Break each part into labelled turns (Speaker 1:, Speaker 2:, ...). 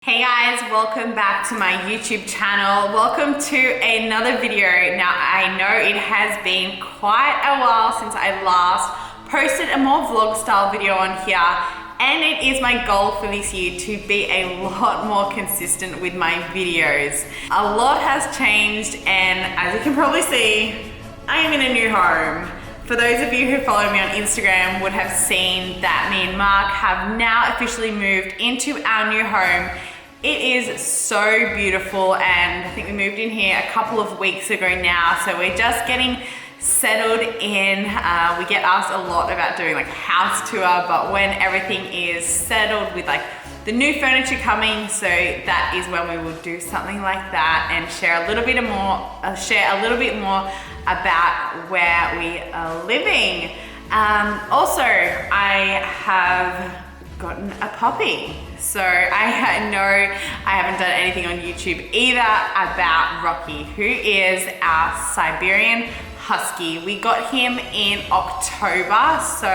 Speaker 1: Hey guys, welcome back to my YouTube channel. Welcome to another video. Now I know it has been quite a while since I last posted a more vlog style video on here, and it is my goal for this year to be a lot more consistent with my videos. A lot has changed, and as you can probably see, I am in a new home. For those of you who follow me on Instagram would have seen that me and Mark have now officially moved into our new home. It is so beautiful, and I think we moved in here a couple of weeks ago now, so we're just getting settled in. We get asked a lot about doing like a house tour, but when everything is settled with like the new furniture coming, so that is when we will do something like that and share a little bit more about where we are living. Also, I have gotten a puppy. So I know I haven't done anything on YouTube either about Rocky, who is our Siberian Husky. We got him in October, so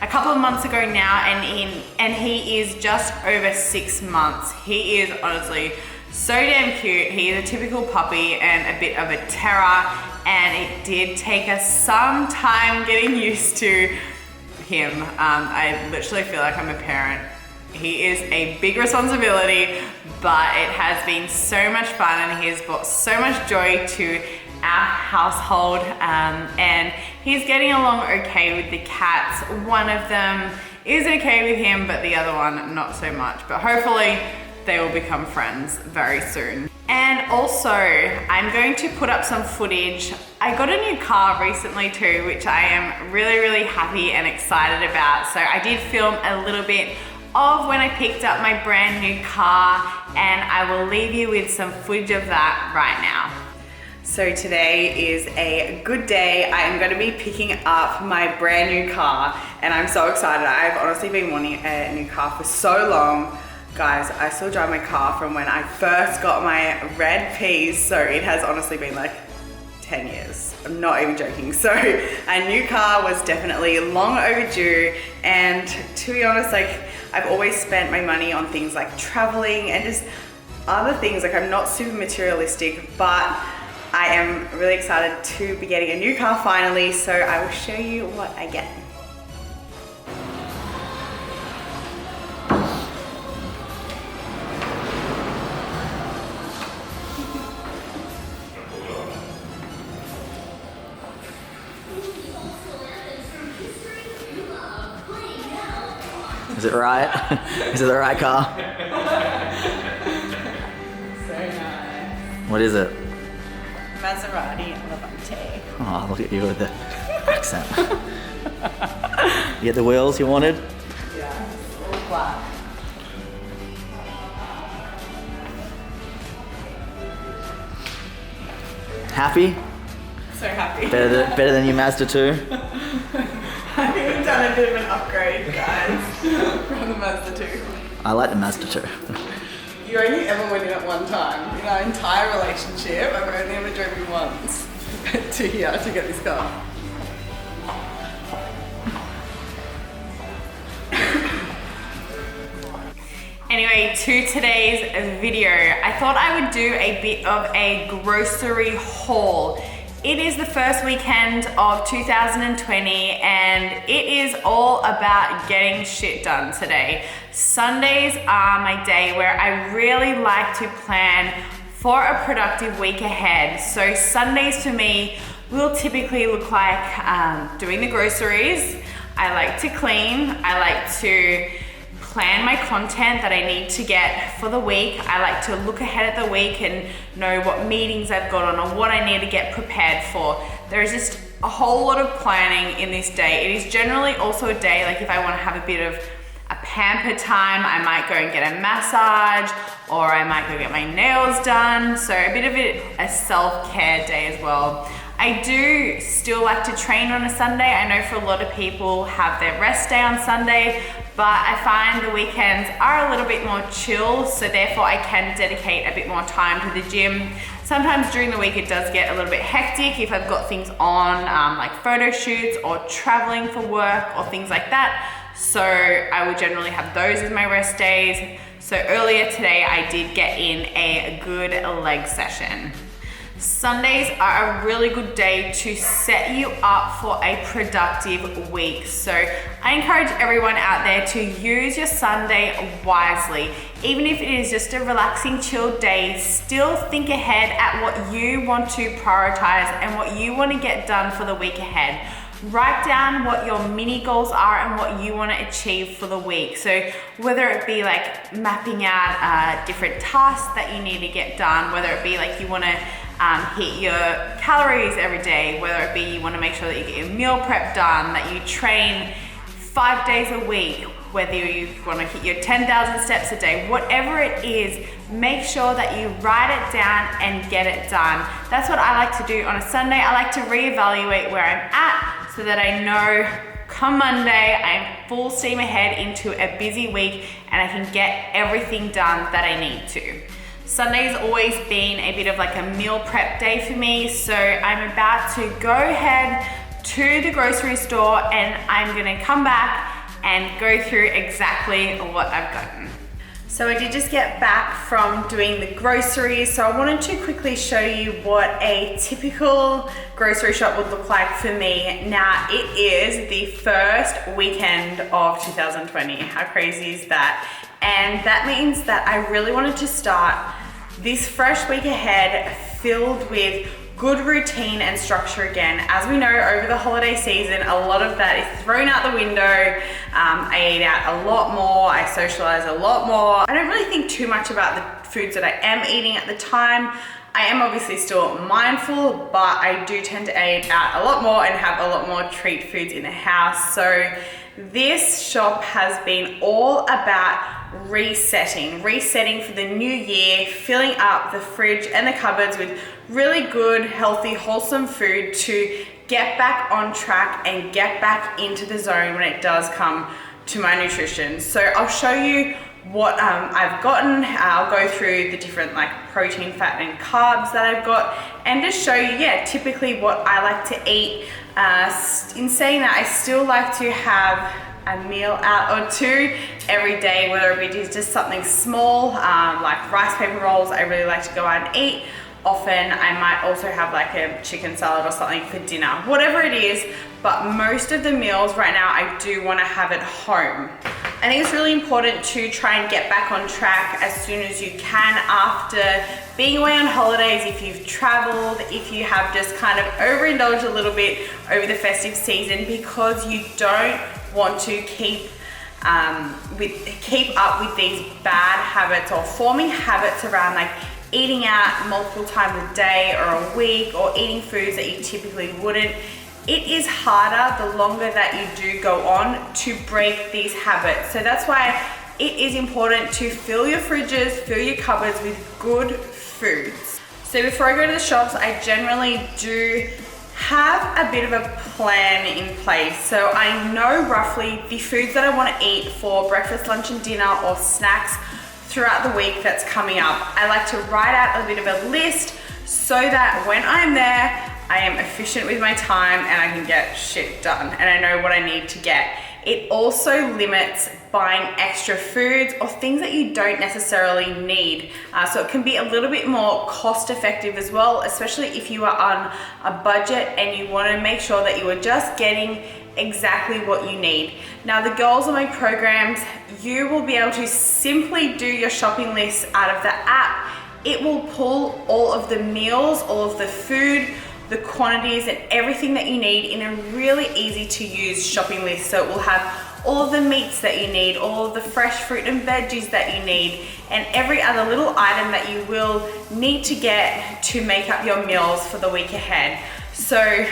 Speaker 1: a couple of months ago now, and he is just over 6 months. He is honestly so damn cute. He is a typical puppy and a bit of a terror, and it did take us some time getting used to him. I literally feel like I'm a parent. He is a big responsibility, but it has been so much fun, and he has brought so much joy to our household, and he's getting along okay with the cats. One of them is okay with him, but the other one not so much, but hopefully they will become friends very soon. And also, I'm going to put up some footage. I got a new car recently too, which I am really happy and excited about. So I did film a little bit of when I picked up my brand new car, and I will leave you with some footage of that right now. So today is a good day. I am going to be picking up my brand new car, and I'm so excited. I've honestly been wanting a new car for so long. Guys, I still drive my car from when I first got my red P's, so it has honestly been like 10 years. I'm not even joking. So a new car was definitely long overdue, and to be honest, like I've always spent my money on things like traveling and just other things. Like I'm not super materialistic, but I am really excited to be getting a new car finally, so I will show you what I get.
Speaker 2: Is it right? Is it the right car?
Speaker 1: So nice.
Speaker 2: What is it?
Speaker 1: Maserati Levante.
Speaker 2: Oh, look at you with the accent. You get the wheels you wanted?
Speaker 1: Yeah, all flat.
Speaker 2: Happy?
Speaker 1: So happy.
Speaker 2: Better than your Mazda 2?
Speaker 1: I've even done a bit of an upgrade, guys, from the Mazda 2.
Speaker 2: I like the Mazda 2.
Speaker 1: You only ever went in it one time. In our entire relationship, I've only ever driven once to here to get this car. Anyway, to today's video, I thought I would do a bit of a grocery haul. It is the first weekend of 2020, and it is all about getting shit done today. Sundays are my day where I really like to plan for a productive week ahead. So Sundays for me will typically look like doing the groceries. I like to clean. I like to plan my content that I need to get for the week. I like to look ahead at the week and know what meetings I've got on or what I need to get prepared for. There is just a whole lot of planning in this day. It is generally also a day, like if I want to have a bit of a pamper time, I might go and get a massage, or I might go get my nails done. So a bit of a self-care day as well. I do still like to train on a Sunday. I know for a lot of people have their rest day on Sunday, but I find the weekends are a little bit more chill, so therefore I can dedicate a bit more time to the gym. Sometimes during the week it does get a little bit hectic if I've got things on, like photo shoots or traveling for work or things like that. So I will generally have those as my rest days. So So earlier today, I did get in a good leg session. Sundays are a really good day to set you up for a productive week. So I encourage everyone out there to use your Sunday wisely. Even if it is just a relaxing, chill day, still think ahead at what you want to prioritize and what you want to get done for the week ahead. Write down what your mini goals are and what you want to achieve for the week. So whether it be like mapping out different tasks that you need to get done, whether it be like you want to hit your calories every day, whether it be you want to make sure that you get your meal prep done, that you train 5 days a week, whether you want to hit your 10,000 steps a day, whatever it is, make sure that you write it down and get it done. That's what I like to do on a Sunday. I like to reevaluate where I'm at so that I know come Monday, I'm full steam ahead into a busy week and I can get everything done that I need to. Sunday's always been a bit of like a meal prep day for me, so I'm about to go ahead to the grocery store and I'm gonna come back and go through exactly what I've gotten. So I did just get back from doing the groceries, so I wanted to quickly show you what a typical grocery shop would look like for me. Now, it is the first weekend of 2020. How crazy is that? And that means that I really wanted to start this fresh week ahead filled with good routine and structure again. As we know, over the holiday season, a lot of that is thrown out the window. I eat out a lot more, I socialize a lot more. I don't really think too much about the foods that I am eating at the time. I am obviously still mindful, but I do tend to eat out a lot more and have a lot more treat foods in the house. So this shop has been all about resetting for the new year, filling up the fridge and the cupboards with really good, healthy, wholesome food to get back on track and get back into the zone when it does come to my nutrition. So I'll show you what I've gotten. I'll go through the different like protein, fat and carbs that I've got and just show you, typically what I like to eat. In saying that, I still like to have a meal out or two every day, whether it be just something small, like rice paper rolls. I really like to go out and eat. Often I might also have like a chicken salad or something for dinner, whatever it is, but most of the meals right now I do want to have at home. I think it's really important to try and get back on track as soon as you can after being away on holidays, if you've traveled, if you have just kind of overindulged a little bit over the festive season, because you don't want to keep up with these bad habits or forming habits around like eating out multiple times a day or a week or eating foods that you typically wouldn't. It is harder the longer that you do go on to break these habits. So that's why it is important to fill your fridges, fill your cupboards with good foods. So before I go to the shops, I generally do have a bit of a plan in place. So I know roughly the foods that I want to eat for breakfast, lunch and dinner or snacks throughout the week that's coming up. I like to write out a bit of a list so that when I'm there, I am efficient with my time and I can get shit done and I know what I need to get. It also limits buying extra foods or things that you don't necessarily need. So it can be a little bit more cost effective as well, especially if you are on a budget and you want to make sure that you are just getting exactly what you need. Now, the goals of my programs, you will be able to simply do your shopping list out of the app. It will pull all of the meals, all of the food, the quantities and everything that you need in a really easy to use shopping list. So it will have all of the meats that you need, all of the fresh fruit and veggies that you need, and every other little item that you will need to get to make up your meals for the week ahead. So as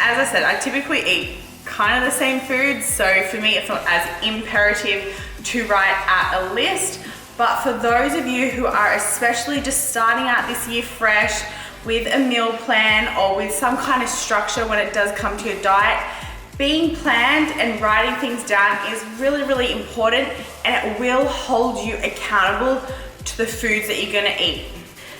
Speaker 1: I said, I typically eat kind of the same foods. So for me, it's not as imperative to write out a list, but for those of you who are especially just starting out this year fresh, with a meal plan or with some kind of structure when it does come to your diet, being planned and writing things down is really, really important, and it will hold you accountable to the foods that you're gonna eat.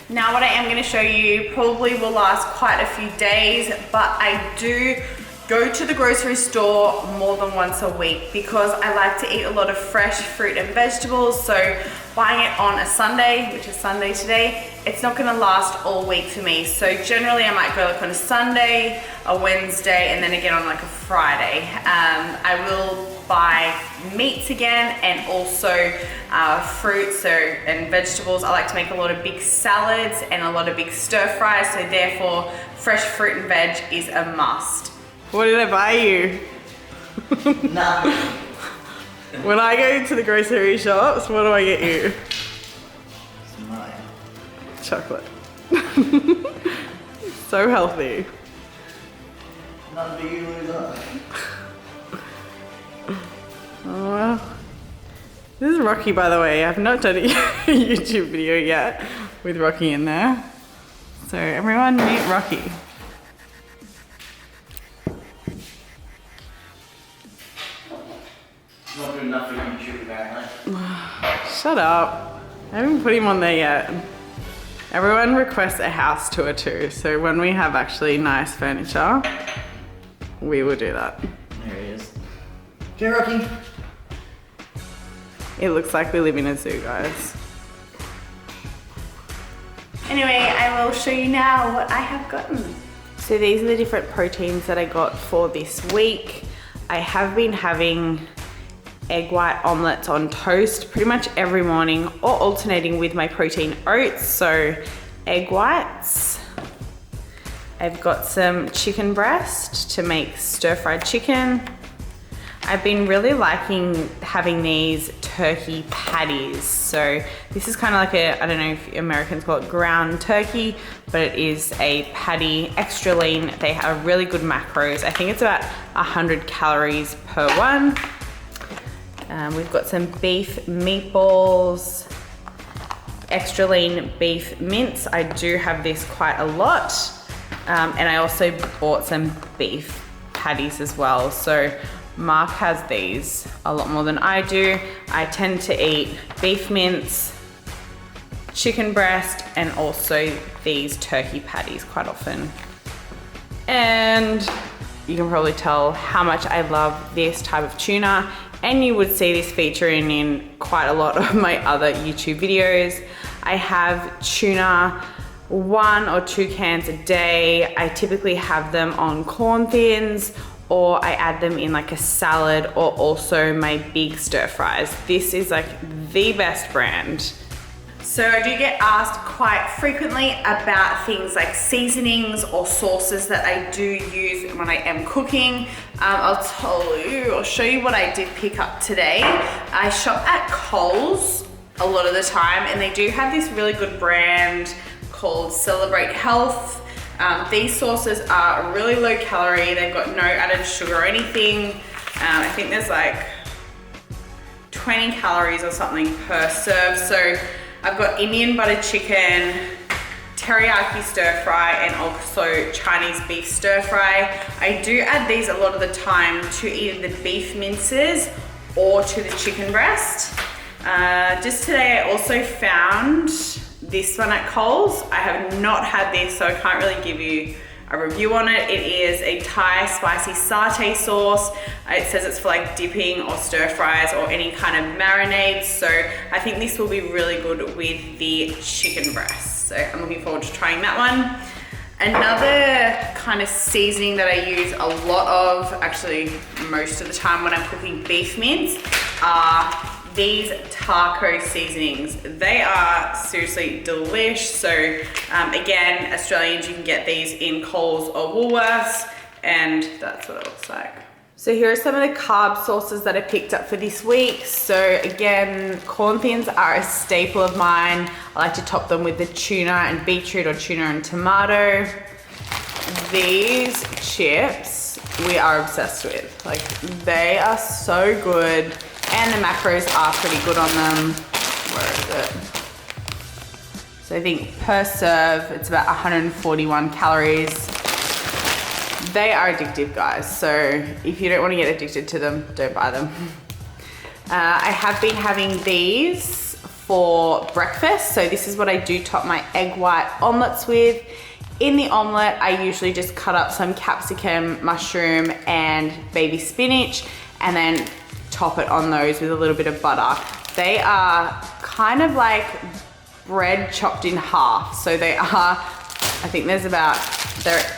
Speaker 1: Now, what I am gonna show you probably will last quite a few days, but I do go to the grocery store more than once a week because I like to eat a lot of fresh fruit and vegetables. So buying it on a Sunday, which is Sunday today, it's not gonna last all week for me. So generally I might go like on a Sunday, a Wednesday, and then again on like a Friday. I will buy meats again and also fruits and vegetables. I like to make a lot of big salads and a lot of big stir fries, so therefore fresh fruit and veg is a must. What did I buy you?
Speaker 2: Nah.
Speaker 1: When I go to the grocery shops, what do I get you?
Speaker 2: Mine.
Speaker 1: Chocolate. So healthy.
Speaker 2: None for you, loser.
Speaker 1: Oh well. This is Rocky, by the way. I've not done a YouTube video yet with Rocky in there. So everyone meet Rocky.
Speaker 2: Not good enough for YouTube, apparently.
Speaker 1: Shut up. I haven't put him on there yet. Everyone requests a house tour too, so when we have actually nice furniture, we will do that.
Speaker 2: There he is. Okay, Rocky.
Speaker 1: It looks like we live in a zoo, guys. Anyway, I will show you now what I have gotten. So these are the different proteins that I got for this week. I have been having egg white omelets on toast pretty much every morning, or alternating with my protein oats. So egg whites. I've got some chicken breast to make stir-fried chicken. I've been really liking having these turkey patties. So this is kind of like a, I don't know if Americans call it ground turkey, but it is a patty, extra lean. They have really good macros. I think it's about 100 calories per one. We've got some beef meatballs, extra lean beef mince. I do have this quite a lot. And I also bought some beef patties as well. So Mark has these a lot more than I do. I tend to eat beef mince, chicken breast, and also these turkey patties quite often. And you can probably tell how much I love this type of tuna. And you would see this featuring in quite a lot of my other YouTube videos. I have tuna 1 or 2 cans a day. I typically have them on corn thins, or I add them in like a salad, or also my big stir fries. This is like the best brand. So I do get asked quite frequently about things like seasonings or sauces that I do use when I am cooking. I'll show you what I did pick up today. I shop at Coles a lot of the time, and they do have this really good brand called Celebrate Health. These sauces are really low calorie. They've got no added sugar or anything. I think there's like 20 calories or something per serve. So I've got Indian butter chicken, teriyaki stir fry, and also Chinese beef stir fry. I do add these a lot of the time to either the beef minces or to the chicken breast. Just today I also found this one at Coles. I have not had this, so I can't really give you a review on it. It is a Thai spicy satay sauce. It says it's for like dipping or stir fries or any kind of marinades. So I think this will be really good with the chicken breast. So I'm looking forward to trying that one. Another kind of seasoning that I use a lot of, actually most of the time when I'm cooking beef mince, are these taco seasonings. They are seriously delish. So again, Australians, you can get these in Coles or Woolworths, and that's what it looks like. So here are some of the carb sauces that I picked up for this week. So again, corn thins are a staple of mine. I like to top them with the tuna and beetroot, or tuna and tomato. These chips we are obsessed with. Like, they are so good. And the macros are pretty good on them. Where is it? So I think per serve, it's about 141 calories. They are addictive, guys. So if you don't want to get addicted to them, don't buy them. I have been having these for breakfast. So this is what I do top my egg white omelets with. In the omelet, I usually just cut up some capsicum, mushroom, and baby spinach, and then top it on those with a little bit of butter. They are kind of like bread chopped in half. So they are, I think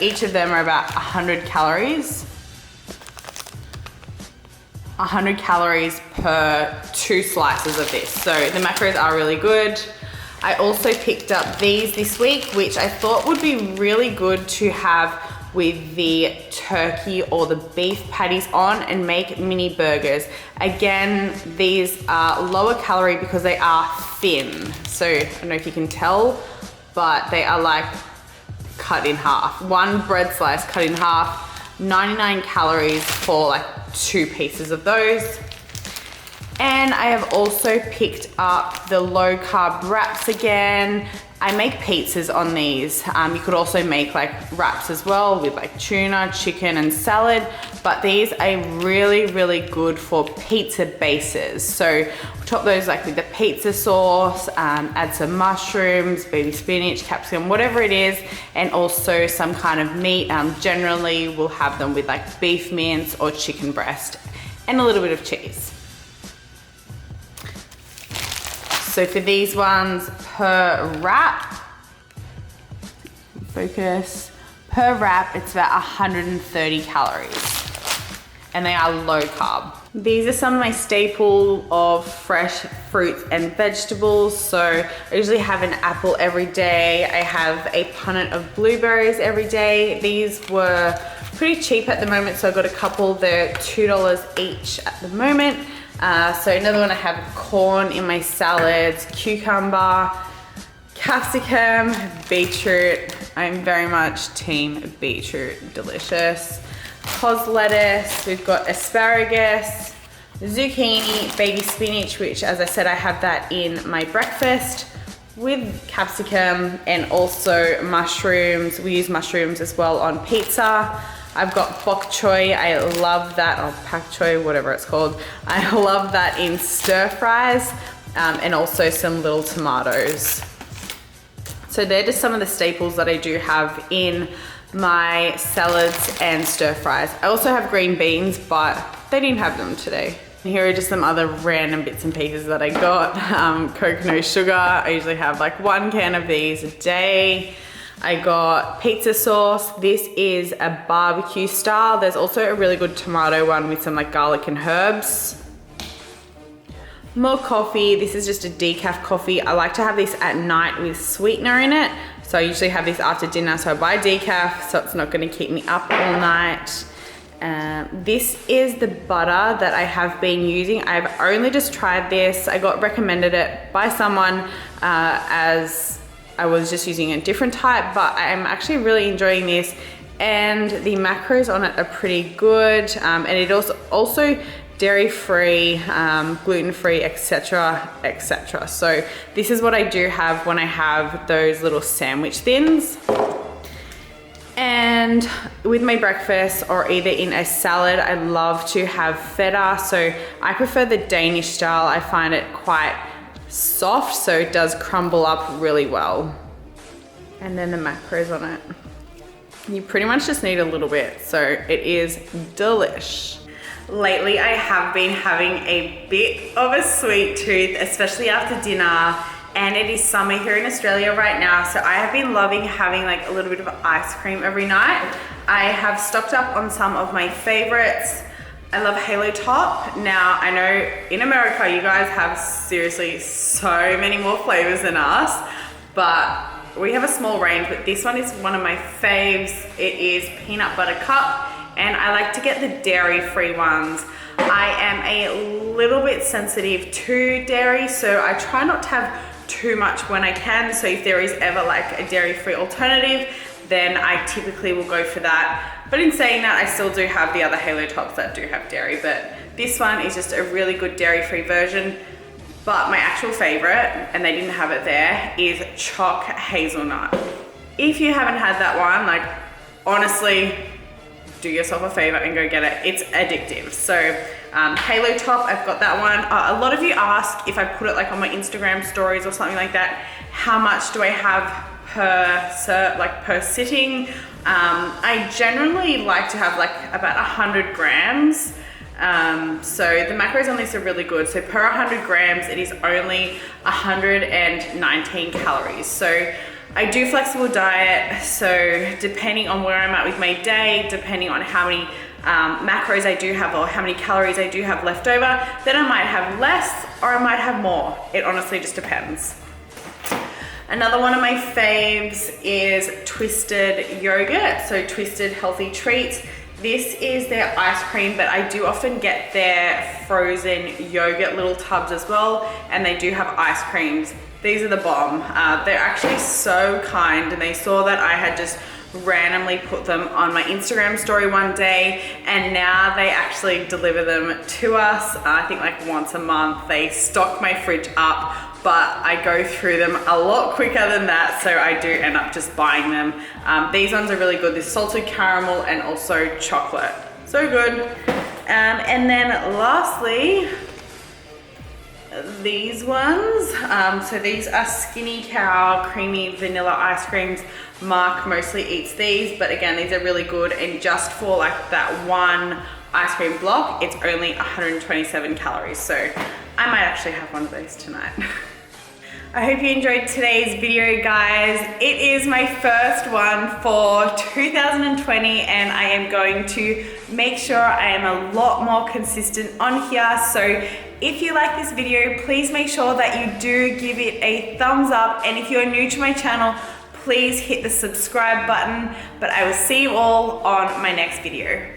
Speaker 1: each of them are about 100 calories. 100 calories per 2 slices of this. So the macros are really good. I also picked up these this week, which I thought would be really good to have with the turkey or the beef patties on and make mini burgers. Again, these are lower calorie because they are thin. So I don't know if you can tell, but they are like cut in half. One bread slice cut in half, 99 calories for like 2 pieces of those. And I have also picked up the low carb wraps again. I make pizzas on these. You could also make like wraps as well with like tuna, chicken, and salad, but these are really, really good for pizza bases. So top those like with the pizza sauce, add some mushrooms, baby spinach, capsicum, whatever it is, and also some kind of meat. Generally we'll have them with like beef mince or chicken breast and a little bit of cheese. So for these ones, per wrap, focus, per wrap, it's about 130 calories. And they are low carb. These are some of my staple of fresh fruits and vegetables. So I usually have an apple every day. I have a punnet of blueberries every day. These were pretty cheap at the moment, so I got a couple. They're $2 each at the moment. So another one, I have corn in my salads, cucumber, capsicum, beetroot. I'm very much team beetroot, delicious. Cos lettuce, we've got asparagus, zucchini, baby spinach, which as I said, I have that in my breakfast with capsicum, and also mushrooms. We use mushrooms as well on pizza. I've got bok choy, I love that, or pak choy, whatever it's called. I love that in stir fries, and also some little tomatoes. So they're just some of the staples that I do have in my salads and stir fries. I also have green beans, but they didn't have them today. Here are just some other random bits and pieces that I got. Coke, no sugar. I usually have like 1 can of these a day. I got pizza sauce. This is a barbecue style. There's also a really good tomato one with some like garlic and herbs. More coffee. This is just a decaf coffee. I like to have this at night with sweetener in it. So I usually have this after dinner. So I buy decaf, so it's not gonna keep me up all night. This is the butter that I have been using. I've only just tried this. I got recommended it by someone as I was just using a different type, but I'm actually really enjoying this, and the macros on it are pretty good, and it also dairy-free, gluten-free, etc., etc. So this is what I do have when I have those little sandwich thins. And with my breakfast, or either in a salad, I love to have feta. So I prefer the Danish style. I find it quite soft, so it does crumble up really well. And then the macros on it. You pretty much just need a little bit, so it is delish. Lately, I have been having a bit of a sweet tooth, especially after dinner, and it is summer here in Australia right now, so I have been loving having like a little bit of ice cream every night. I have stocked up on some of my favorites. I love Halo Top. Now, I know in America, you guys have seriously so many more flavors than us, but we have a small range, but this one is one of my faves. It is peanut butter cup, and I like to get the dairy-free ones. I am a little bit sensitive to dairy, so I try not to have too much when I can. So if there is ever like a dairy-free alternative, then I typically will go for that. But in saying that, I still do have the other Halo Tops that do have dairy, but this one is just a really good dairy-free version. But my actual favorite, and they didn't have it there, is choc hazelnut. If you haven't had that one, like honestly, do yourself a favor and go get it. It's addictive. So Halo top, I've got that one. A lot of you ask if I put it like on my Instagram stories or something like that, how much do I have per sitting? I generally like to have like about 100 grams. So the macros on this are really good. So per 100 grams, it is only 119 calories. So I do flexible diet. So depending on where I'm at with my day, depending on how many macros I do have or how many calories I do have left over, then I might have less or I might have more. It honestly just depends. Another one of my faves is Twisted Yogurt, so Twisted Healthy Treats. This is their ice cream, but I do often get their frozen yogurt little tubs as well, and they do have ice creams. These are the bomb. They're actually so kind, and they saw that I had just randomly put them on my Instagram story one day, and now they actually deliver them to us. I think like once a month. They stock my fridge up, but I go through them a lot quicker than that, so I do end up just buying them. These ones are really good. This salted caramel and also chocolate. So good. And then lastly, these ones. So these are Skinny Cow Creamy Vanilla Ice Creams. Mark mostly eats these, but again, these are really good, and just for like that one ice cream block, it's only 127 calories. So I might actually have one of those tonight. I hope you enjoyed today's video, guys. It is my first one for 2020, and I am going to make sure I am a lot more consistent on here. So if you like this video, please make sure that you do give it a thumbs up. And if you're new to my channel, please hit the subscribe button. But I will see you all on my next video.